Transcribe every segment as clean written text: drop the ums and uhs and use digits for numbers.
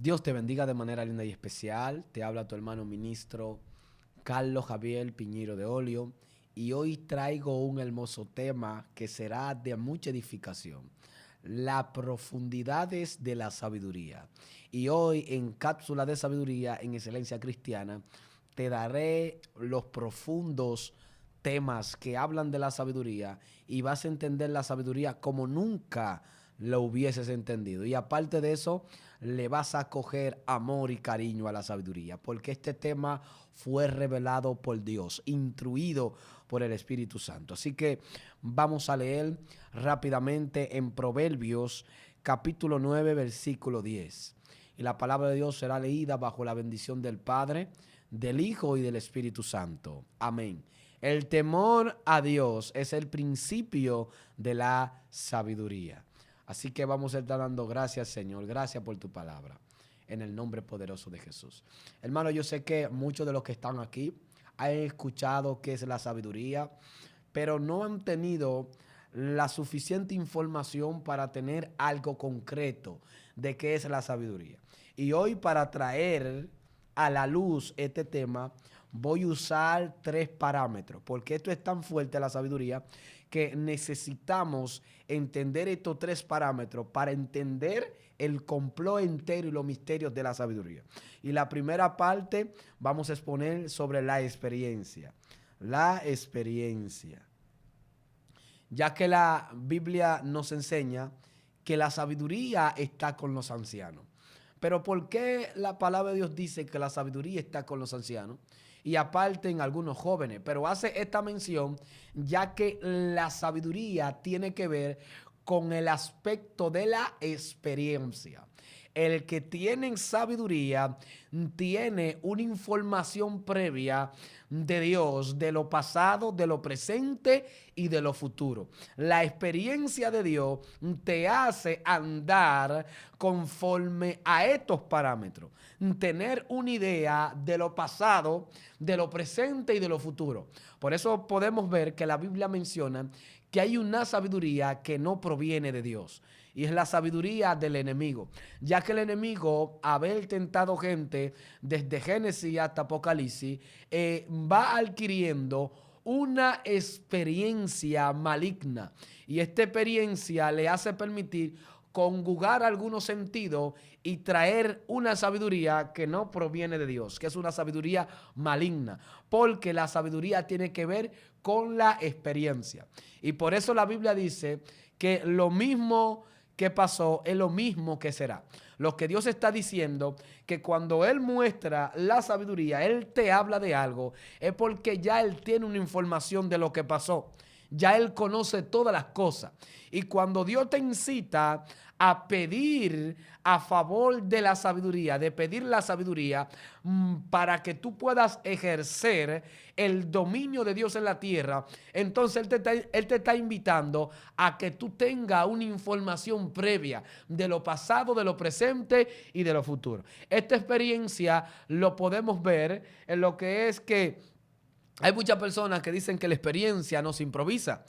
Dios te bendiga de manera linda y especial. Te habla tu hermano ministro Carlos Javier Piñero de Olio. Y hoy traigo un hermoso tema que será de mucha edificación. Las profundidades de la sabiduría. Y hoy en Cápsula de Sabiduría en Excelencia Cristiana te daré los profundos temas que hablan de la sabiduría y vas a entender la sabiduría como nunca lo hubieses entendido. Y aparte de eso, le vas a coger amor y cariño a la sabiduría, porque este tema fue revelado por Dios, instruido por el Espíritu Santo. Así que vamos a leer rápidamente en Proverbios capítulo 9, versículo 10. Y la palabra de Dios será leída bajo la bendición del Padre, del Hijo y del Espíritu Santo. Amén. El temor a Dios es el principio de la sabiduría. Así que vamos a estar dando gracias, Señor. Gracias por tu palabra. En el nombre poderoso de Jesús. Hermano, yo sé que muchos de los que están aquí han escuchado qué es la sabiduría, pero no han tenido la suficiente información para tener algo concreto de qué es la sabiduría. Y hoy, para traer a la luz este tema, voy a usar 3 parámetros, porque esto es tan fuerte, la sabiduría, que necesitamos entender estos 3 parámetros para entender el complot entero y los misterios de la sabiduría. Y la primera parte vamos a exponer sobre la experiencia. La experiencia. Ya que la Biblia nos enseña que la sabiduría está con los ancianos. Pero ¿por qué la palabra de Dios dice que la sabiduría está con los ancianos? Y aparte en algunos jóvenes, pero hace esta mención ya que la sabiduría tiene que ver con el aspecto de la experiencia. El que tiene sabiduría tiene una información previa de Dios, de lo pasado, de lo presente y de lo futuro. La experiencia de Dios te hace andar conforme a estos parámetros. Tener una idea de lo pasado, de lo presente y de lo futuro. Por eso podemos ver que la Biblia menciona que hay una sabiduría que no proviene de Dios. Y es la sabiduría del enemigo. Ya que el enemigo, haber tentado gente desde Génesis hasta Apocalipsis, va adquiriendo una experiencia maligna. Y esta experiencia le hace permitir conjugar algunos sentidos y traer una sabiduría que no proviene de Dios, que es una sabiduría maligna, porque la sabiduría tiene que ver con la experiencia. Y por eso la Biblia dice que lo mismo que pasó es lo mismo que será. Lo que Dios está diciendo, que cuando Él muestra la sabiduría, Él te habla de algo, es porque ya Él tiene una información de lo que pasó. Ya Él conoce todas las cosas. Y cuando Dios te incita a pedir a favor de la sabiduría, de pedir la sabiduría para que tú puedas ejercer el dominio de Dios en la tierra, entonces Él te está invitando a que tú tengas una información previa de lo pasado, de lo presente y de lo futuro. Esta experiencia lo podemos ver en lo que es que hay muchas personas que dicen que la experiencia no se improvisa,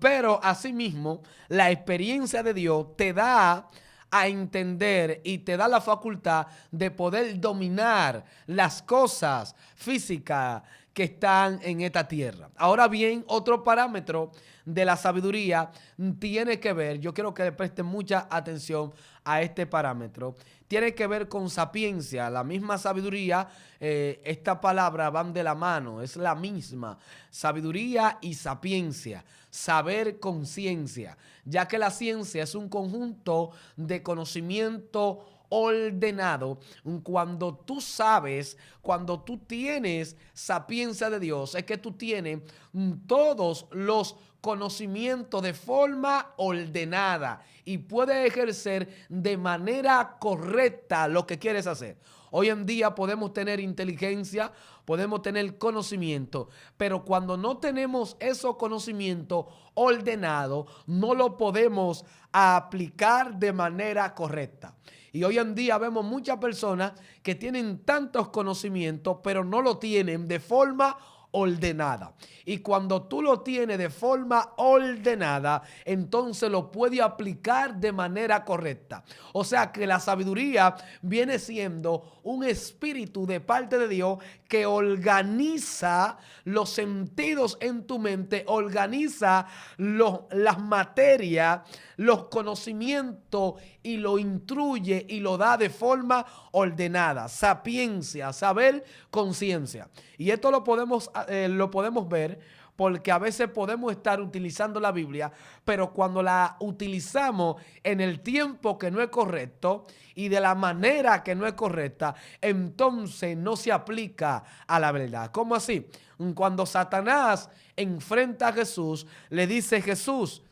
pero asimismo la experiencia de Dios te da a entender y te da la facultad de poder dominar las cosas físicas que están en esta tierra. Ahora bien, otro parámetro de la sabiduría tiene que ver, yo quiero que le presten mucha atención a este parámetro, tiene que ver con sapiencia. La misma sabiduría, esta palabra van de la mano, es la misma. Sabiduría y sapiencia, saber conciencia, ya que la ciencia es un conjunto de conocimiento ordenado. Cuando tú sabes, cuando tú tienes sapiencia de Dios, es que tú tienes todos los conocimientos de forma ordenada y puedes ejercer de manera correcta lo que quieres hacer. Hoy en día podemos tener inteligencia, podemos tener conocimiento, pero cuando no tenemos esos conocimientos ordenados, no lo podemos aplicar de manera correcta. Y hoy en día vemos muchas personas que tienen tantos conocimientos, pero no lo tienen de forma ordenada. Y cuando tú lo tienes de forma ordenada, entonces lo puedes aplicar de manera correcta. O sea que la sabiduría viene siendo un espíritu de parte de Dios que organiza los sentidos en tu mente, organiza las materias, los conocimientos y lo instruye y lo da de forma ordenada. Sapiencia, saber, conciencia. Y esto lo podemos ver porque a veces podemos estar utilizando la Biblia, pero cuando la utilizamos en el tiempo que no es correcto y de la manera que no es correcta, entonces no se aplica a la verdad. ¿Cómo así? Cuando Satanás enfrenta a Jesús, le dice: Jesús,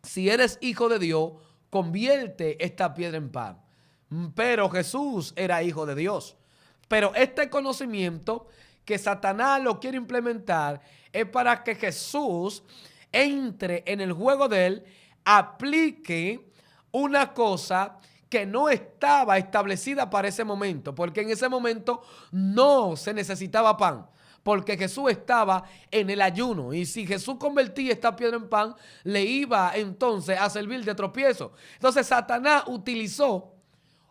si eres hijo de Dios, convierte esta piedra en pan. Pero Jesús era hijo de Dios. Pero este conocimiento que Satanás lo quiere implementar es para que Jesús entre en el juego de él, aplique una cosa que no estaba establecida para ese momento, porque en ese momento no se necesitaba pan, porque Jesús estaba en el ayuno, y si Jesús convertía esta piedra en pan, le iba entonces a servir de tropiezo. Entonces Satanás utilizó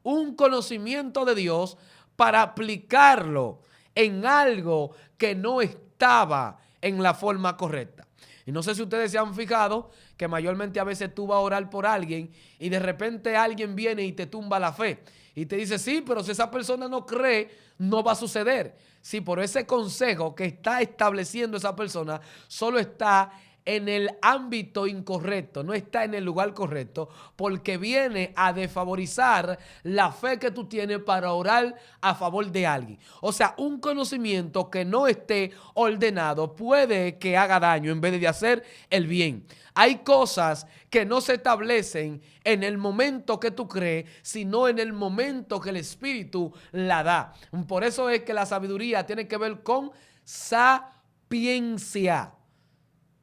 un conocimiento de Dios para aplicarlo en algo que no estaba en la forma correcta. Y no sé si ustedes se han fijado que mayormente a veces tú vas a orar por alguien y de repente alguien viene y te tumba la fe y te dice: sí, pero si esa persona no cree, no va a suceder. Sí, por ese consejo que está estableciendo esa persona solo está en el ámbito incorrecto, no está en el lugar correcto, porque viene a desfavorizar la fe que tú tienes para orar a favor de alguien. O sea, un conocimiento que no esté ordenado puede que haga daño en vez de hacer el bien. Hay cosas que no se establecen en el momento que tú crees, sino en el momento que el Espíritu la da. Por eso es que la sabiduría tiene que ver con sapiencia.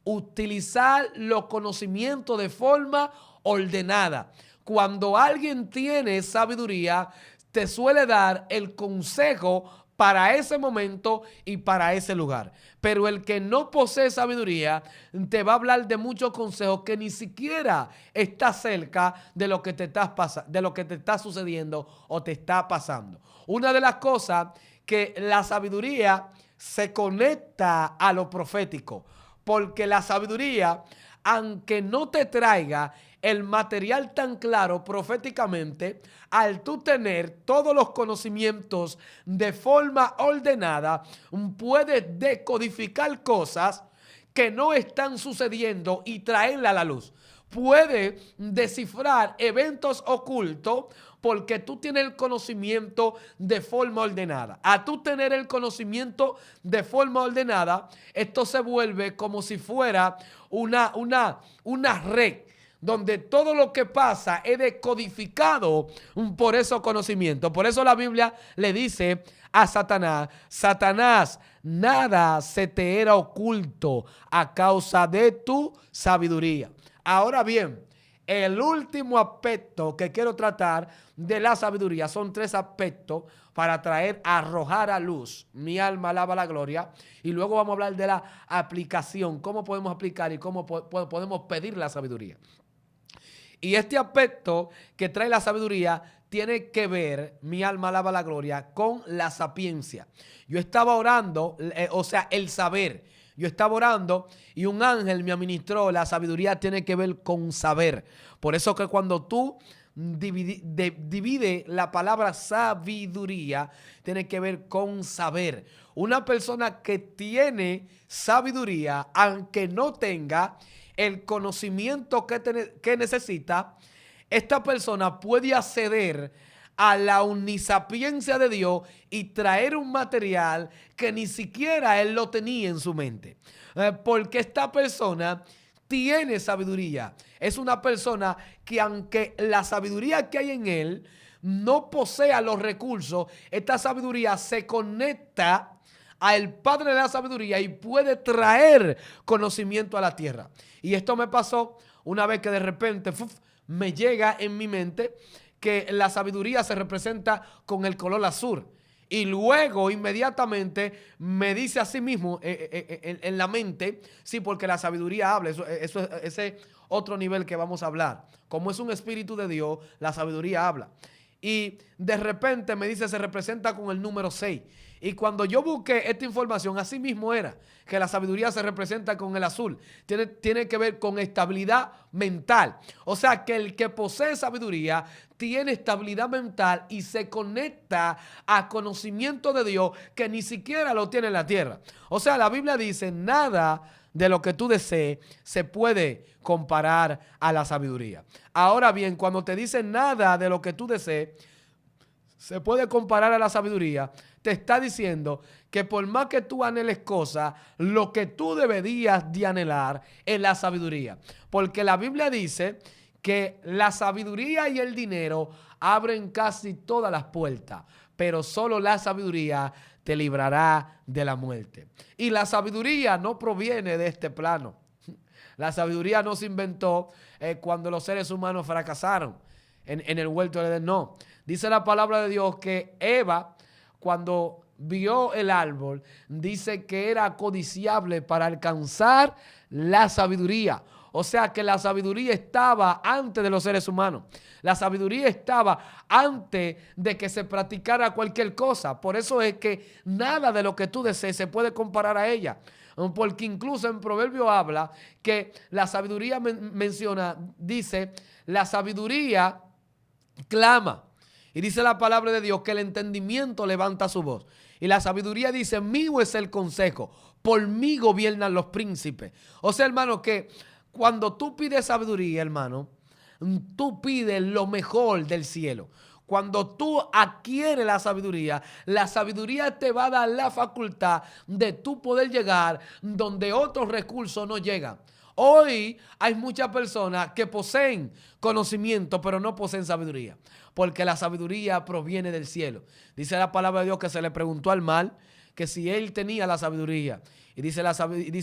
Utilizar los conocimientos de forma ordenada. Cuando alguien tiene sabiduría, te suele dar el consejo para ese momento y para ese lugar. Pero el que no posee sabiduría te va a hablar de muchos consejos que ni siquiera está cerca de lo que te está sucediendo o te está pasando. Una de las cosas que la sabiduría se conecta a lo profético. Porque la sabiduría, aunque no te traiga el material tan claro proféticamente, al tú tener todos los conocimientos de forma ordenada, puedes decodificar cosas que no están sucediendo y traerla a la luz. Puede descifrar eventos ocultos porque tú tienes el conocimiento de forma ordenada. A tú tener el conocimiento de forma ordenada, esto se vuelve como si fuera una red donde todo lo que pasa es decodificado por esos conocimientos. Por eso la Biblia le dice a Satanás: Satanás, nada se te era oculto a causa de tu sabiduría. Ahora bien, el último aspecto que quiero tratar de la sabiduría, son 3 aspectos para arrojar a luz. Mi alma alaba la gloria. Y luego vamos a hablar de la aplicación, cómo podemos aplicar y cómo podemos pedir la sabiduría. Y este aspecto que trae la sabiduría tiene que ver, mi alma alaba la gloria, con la sapiencia. Yo estaba orando, el saber. Yo estaba orando y un ángel me administró. La sabiduría tiene que ver con saber. Por eso que cuando tú divide la palabra sabiduría, tiene que ver con saber. Una persona que tiene sabiduría, aunque no tenga el conocimiento que necesita, esta persona puede acceder a la omnisapiencia de Dios y traer un material que ni siquiera él lo tenía en su mente. Porque esta persona tiene sabiduría. Es una persona que, aunque la sabiduría que hay en él no posea los recursos, esta sabiduría se conecta al Padre de la sabiduría y puede traer conocimiento a la tierra. Y esto me pasó una vez que de repente me llega en mi mente que la sabiduría se representa con el color azul. Y luego, inmediatamente, me dice a sí mismo en la mente, sí, porque la sabiduría habla. Ese es otro nivel que vamos a hablar. Como es un espíritu de Dios, la sabiduría habla. Y de repente me dice, se representa con el número 6. Y cuando yo busqué esta información, así mismo era, que la sabiduría se representa con el azul. Tiene que ver con estabilidad mental. O sea, que el que posee sabiduría tiene estabilidad mental y se conecta a conocimiento de Dios que ni siquiera lo tiene en la tierra. O sea, la Biblia dice, nada de lo que tú desees se puede comparar a la sabiduría. Ahora bien, cuando te dice nada de lo que tú desees se puede comparar a la sabiduría, te está diciendo que por más que tú anheles cosas, lo que tú deberías de anhelar es la sabiduría. Porque la Biblia dice que la sabiduría y el dinero abren casi todas las puertas, pero solo la sabiduría te librará de la muerte. Y la sabiduría no proviene de este plano. La sabiduría no se inventó cuando los seres humanos fracasaron en el huerto del Edén, no. Dice la palabra de Dios que Eva, cuando vio el árbol, dice que era codiciable para alcanzar la sabiduría. O sea que la sabiduría estaba antes de los seres humanos. La sabiduría estaba antes de que se practicara cualquier cosa. Por eso es que nada de lo que tú desees se puede comparar a ella. Porque incluso en Proverbio habla que la sabiduría menciona, dice, la sabiduría clama. Y dice la palabra de Dios que el entendimiento levanta su voz. Y la sabiduría dice, mío es el consejo, por mí gobiernan los príncipes. O sea, hermano, que cuando tú pides sabiduría, hermano, tú pides lo mejor del cielo. Cuando tú adquieres la sabiduría te va a dar la facultad de tú poder llegar donde otros recursos no llegan. Hoy hay muchas personas que poseen conocimiento, pero no poseen sabiduría, porque la sabiduría proviene del cielo. Dice la palabra de Dios que se le preguntó al mal que si él tenía la sabiduría, y dice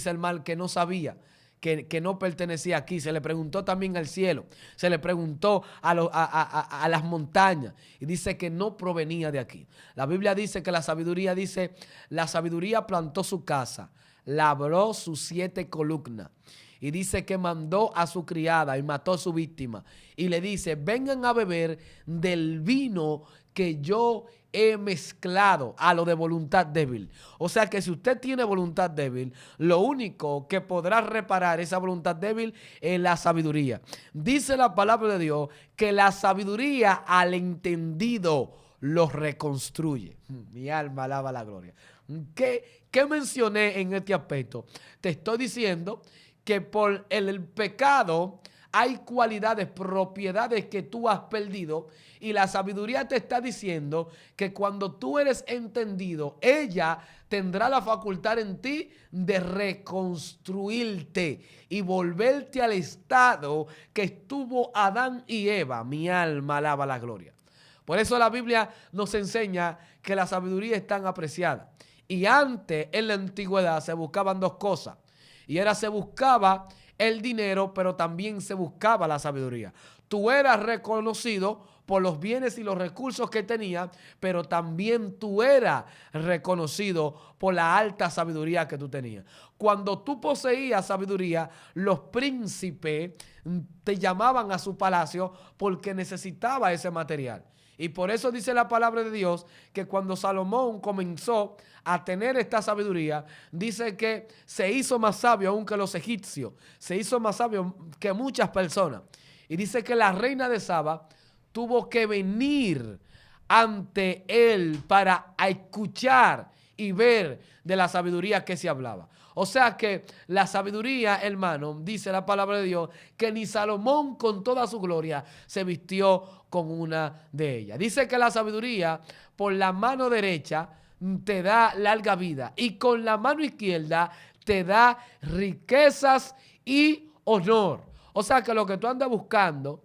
el mal que no sabía, que no pertenecía aquí. Se le preguntó también al cielo, se le preguntó a las montañas, y dice que no provenía de aquí. La Biblia dice que la sabiduría plantó su casa, labró sus 7 columnas. Y dice que mandó a su criada y mató a su víctima. Y le dice, vengan a beber del vino que yo he mezclado a lo de voluntad débil. O sea que si usted tiene voluntad débil, lo único que podrá reparar esa voluntad débil es la sabiduría. Dice la palabra de Dios que la sabiduría al entendido lo reconstruye. Mi alma alaba la gloria. ¿Qué mencioné en este aspecto? Te estoy diciendo que por el pecado hay cualidades, propiedades que tú has perdido, y la sabiduría te está diciendo que cuando tú eres entendido, ella tendrá la facultad en ti de reconstruirte y volverte al estado que estuvo Adán y Eva. Mi alma alaba la gloria. Por eso la Biblia nos enseña que la sabiduría es tan apreciada. Y antes, en la antigüedad, se buscaban 2 cosas. Y se buscaba el dinero, pero también se buscaba la sabiduría. Tú eras reconocido por los bienes y los recursos que tenías, pero también tú eras reconocido por la alta sabiduría que tú tenías. Cuando tú poseías sabiduría, los príncipes te llamaban a su palacio porque necesitaba ese material. Y por eso dice la palabra de Dios que cuando Salomón comenzó a tener esta sabiduría, dice que se hizo más sabio aún que los egipcios, se hizo más sabio que muchas personas. Y dice que la reina de Saba tuvo que venir ante él para escuchar y ver de la sabiduría que se hablaba. O sea que la sabiduría, hermano, dice la palabra de Dios, que ni Salomón con toda su gloria se vistió con una de ellas. Dice que la sabiduría por la mano derecha te da larga vida y con la mano izquierda te da riquezas y honor. O sea que lo que tú andas buscando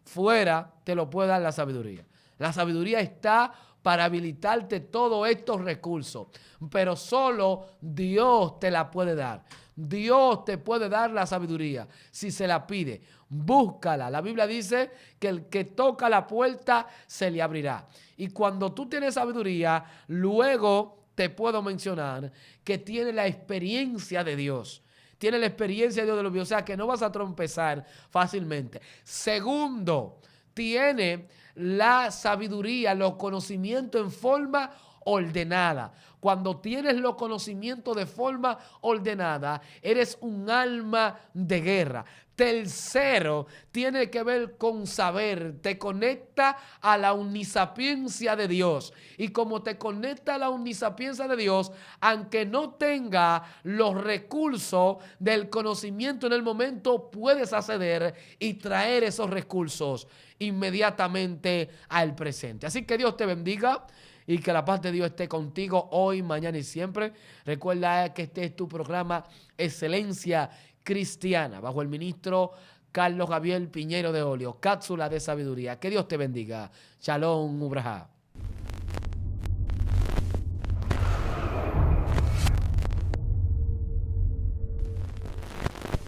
fuera te lo puede dar la sabiduría. La sabiduría está para habilitarte todos estos recursos, pero solo Dios te la puede dar. Dios te puede dar la sabiduría si se la pide. Búscala. La Biblia dice que el que toca la puerta se le abrirá. Y cuando tú tienes sabiduría, luego te puedo mencionar que tiene la experiencia de Dios. Tiene la experiencia de Dios de los videos. O sea, que no vas a trompezar fácilmente. Segundo, tiene la sabiduría, los conocimientos en forma ordenada. Cuando tienes los conocimientos de forma ordenada, eres un alma de guerra. Tercero, tiene que ver con saber, te conecta a la omnisapiencia de Dios. Y como te conecta a la omnisapiencia de Dios, aunque no tenga los recursos del conocimiento en el momento, puedes acceder y traer esos recursos inmediatamente al presente. Así que Dios te bendiga y que la paz de Dios esté contigo hoy, mañana y siempre. Recuerda que este es tu programa Excelencia Cristiana, bajo el ministro Carlos Javier Piñero de Olio, cápsula de sabiduría. Que Dios te bendiga. Shalom, Ubraja.